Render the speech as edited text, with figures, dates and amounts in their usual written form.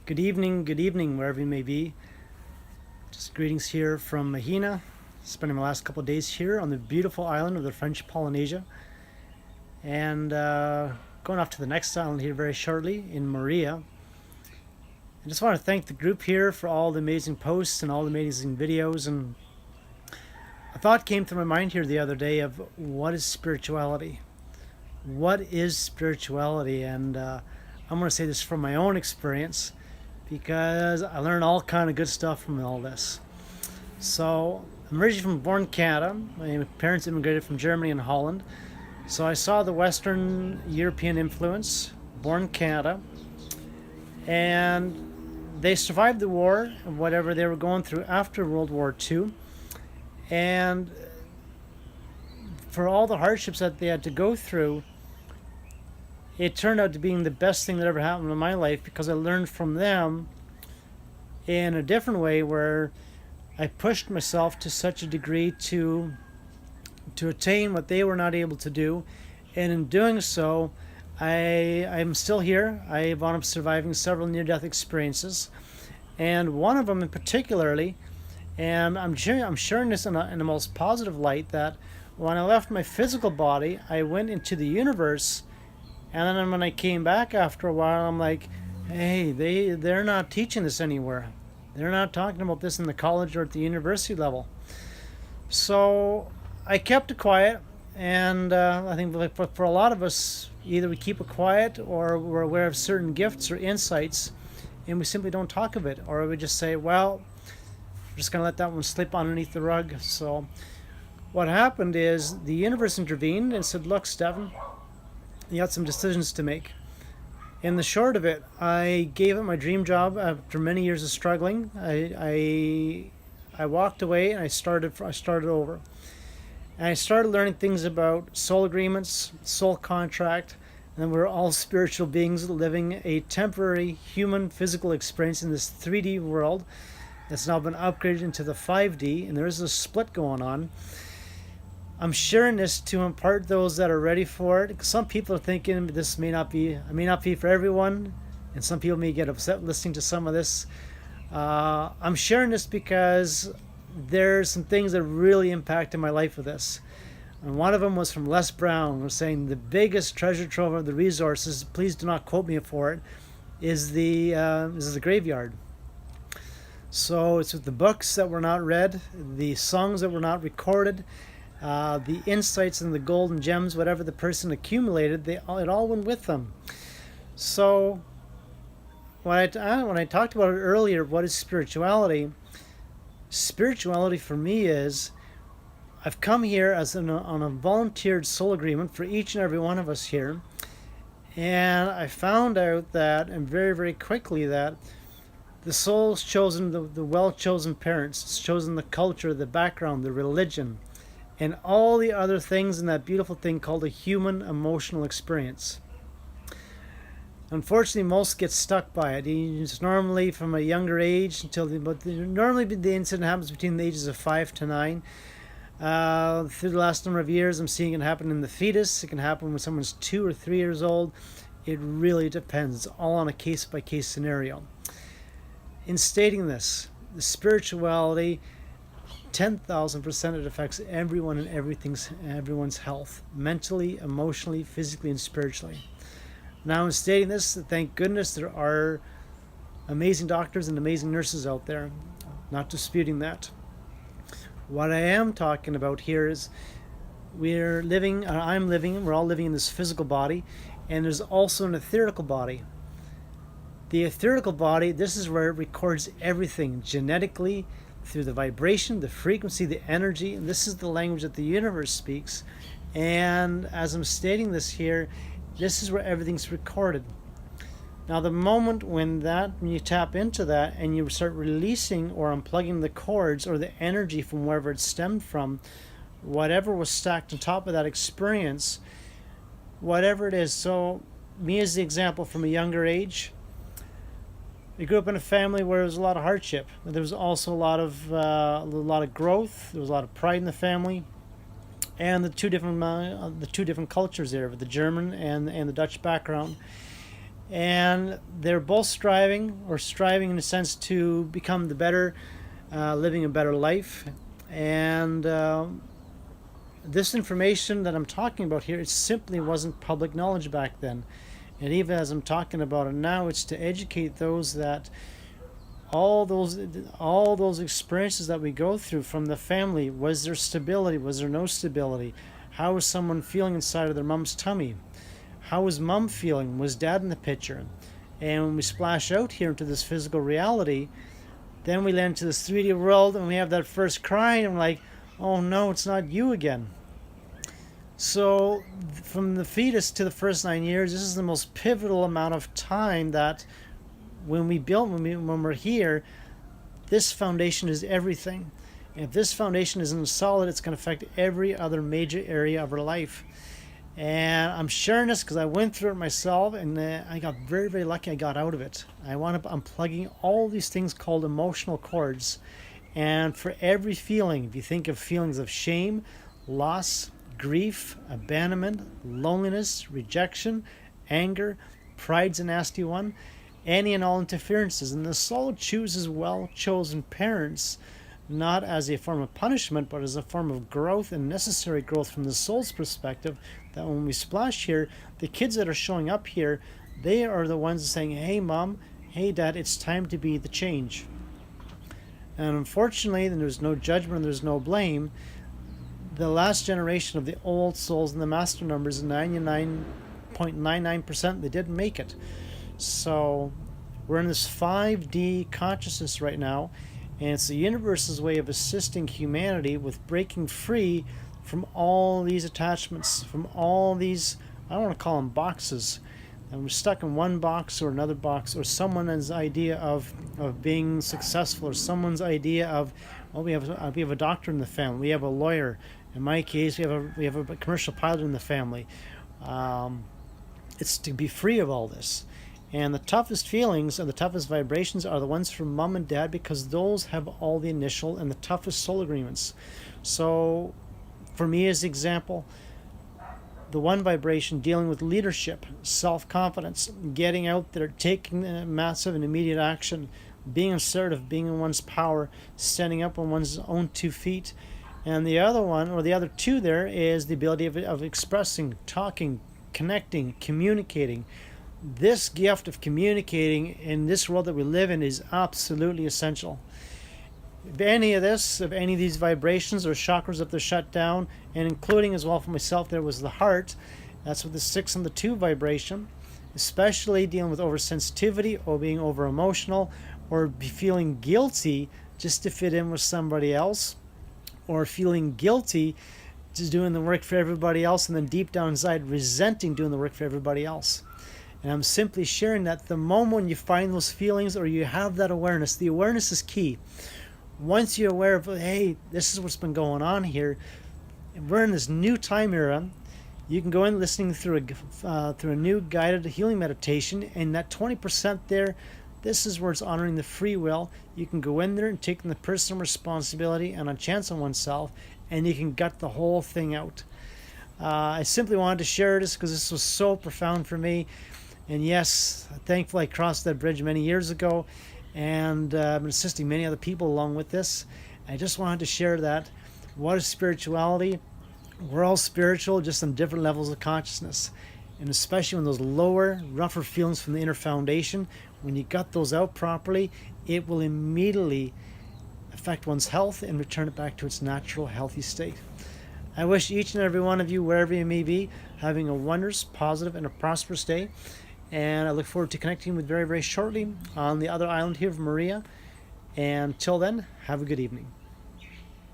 Good evening, wherever you may be. Just greetings here from Mahina, spending my last couple of days here on the beautiful island of the French Polynesia, and going off to the next island here very shortly in Maria. I just want to thank the group here for all the amazing posts and all the amazing videos. And a thought came to my mind here the other day of what is spirituality? What is spirituality? And I'm going to say this from my own experience, because I learned all kind of good stuff from all this. So I'm originally born in Canada. My parents immigrated from Germany and Holland. So I saw the Western European influence, born in Canada, and they survived the war and whatever they were going through after World War II. And for all the hardships that they had to go through, it turned out to being the best thing that ever happened in my life, because I learned from them in a different way, where I pushed myself to such a degree to attain what they were not able to do. And in doing so, I'm still here. I've wound up surviving several near-death experiences, and one of them in particularly, and I'm sharing this in the most positive light, that when I left my physical body, I went into the universe. And then when I came back after a while, I'm like, hey, they're not teaching this anywhere. They're not talking about this in the college or at the university level. So I kept it quiet. And I think for a lot of us, either we keep it quiet or we're aware of certain gifts or insights, and we simply don't talk of it. Or we just say, well, we're just going to let that one slip underneath the rug. So what happened is the universe intervened and said, look, Stephen, you got some decisions to make. In the short of it, I gave up my dream job after many years of struggling. I walked away and I started over. And I started learning things about soul agreements, soul contract, and we're all spiritual beings living a temporary human physical experience in this 3D world that's now been upgraded into the 5D, and there is a split going on. I'm sharing this to impart those that are ready for it. Some people are thinking this may not be for everyone, and some people may get upset listening to some of this. I'm sharing this because there's some things that really impacted my life with this. And one of them was from Les Brown, who was saying the biggest treasure trove of the resources, please do not quote me for it, is the graveyard. So it's with the books that were not read, the songs that were not recorded, the insights and the golden gems, whatever the person accumulated, it all went with them. So when I talked about it earlier, what is spirituality? Spirituality for me is, I've come here as on a volunteered soul agreement for each and every one of us here, and I found out that, and very, very quickly, that the soul's chosen the well-chosen parents. It's chosen the culture, the background, the religion, and all the other things in that beautiful thing called a human emotional experience. Unfortunately, most get stuck by it. It's normally from a younger age normally the incident happens between the ages of 5 to 9. Through the last number of years, I'm seeing it happen in the fetus. It can happen when someone's 2 or 3 years old. It really depends. It's all on a case-by-case scenario. In stating this, the spirituality, 10,000% it affects everyone and everyone's health, mentally, emotionally, physically, and spiritually. Now, in stating this, thank goodness there are amazing doctors and amazing nurses out there. Not disputing that. What I am talking about here is we're all living in this physical body, and there's also an etherical body. The etherical body, this is where it records everything genetically, through the vibration, the frequency, the energy, and this is the language that the universe speaks. And as I'm stating this here, this is where everything's recorded. Now, the moment when you tap into that and you start releasing or unplugging the cords or the energy from wherever it stemmed from, whatever was stacked on top of that experience, whatever it is. So, me as the example from a younger age, I grew up in a family where there was a lot of hardship, but there was also a lot of growth. There was a lot of pride in the family, and the two different cultures there, with the German and the Dutch background. and they're both striving in a sense to become the better, living a better life. And this information that I'm talking about here, it simply wasn't public knowledge back then. And even as I'm talking about it now, it's to educate those that all those experiences that we go through from the family. Was there stability? Was there no stability? How was someone feeling inside of their mom's tummy? How was mom feeling? Was dad in the picture? And when we splash out here into this physical reality, then we land into this 3D world and we have that first cry and we're like, oh no, it's not you again. So from the fetus to the first 9 years, this is the most pivotal amount of time that when we're here, this foundation is everything. And if this foundation isn't solid, it's going to affect every other major area of our life. And I'm sharing this because I went through it myself, and I got very, very lucky. I got out of it. I wound up unplugging all these things called emotional cords. And for every feeling, if you think of feelings of shame, loss, grief, abandonment, loneliness, rejection, anger, pride's a nasty one, any and all interferences. And the soul chooses well-chosen parents, not as a form of punishment, but as a form of growth and necessary growth from the soul's perspective, that when we splash here, the kids that are showing up here, they are the ones saying, hey mom, hey dad, it's time to be the change. And unfortunately, there's no judgment, there's no blame. The last generation of the old souls in the master numbers, 99.99%, they didn't make it. So we're in this 5D consciousness right now, and it's the universe's way of assisting humanity with breaking free from all these attachments, from all these, I don't want to call them boxes. And we're stuck in one box or another box, or someone's idea of being successful, or someone's idea of, well, we have a doctor in the family, we have a lawyer. In my case, we have a commercial pilot in the family. It's to be free of all this. And the toughest feelings and the toughest vibrations are the ones from mom and dad, because those have all the initial and the toughest soul agreements. So for me, as an example, the one vibration dealing with leadership, self-confidence, getting out there, taking massive and immediate action, being assertive, being in one's power, standing up on one's own 2 feet. And the other one, or the other two there, is the ability of expressing, talking, connecting, communicating. This gift of communicating in this world that we live in is absolutely essential. If any of these vibrations or chakras, if they're shut down, and including as well for myself, there was the heart. That's with the 6 and the 2 vibration, especially dealing with oversensitivity or being over emotional, or feeling guilty just to fit in with somebody else, or feeling guilty just doing the work for everybody else, and then deep down inside resenting doing the work for everybody else. And I'm simply sharing that the moment when you find those feelings or you have that awareness, the awareness is key. Once you're aware of, hey, this is what's been going on here, we're in this new time era, you can go in listening through a new guided healing meditation, and that 20% there, this is where it's honoring the free will. You can go in there and take the personal responsibility and a chance on oneself, and you can gut the whole thing out. I simply wanted to share this because this was so profound for me. And yes, thankfully I crossed that bridge many years ago, and I've been assisting many other people along with this. I just wanted to share that. What is spirituality? We're all spiritual, just on different levels of consciousness. And especially when those lower, rougher feelings from the inner foundation, when you gut those out properly, it will immediately affect one's health and return it back to its natural, healthy state. I wish each and every one of you, wherever you may be, having a wondrous, positive, and a prosperous day. And I look forward to connecting with very, very shortly on the other island here of Maria. And till then, have a good evening.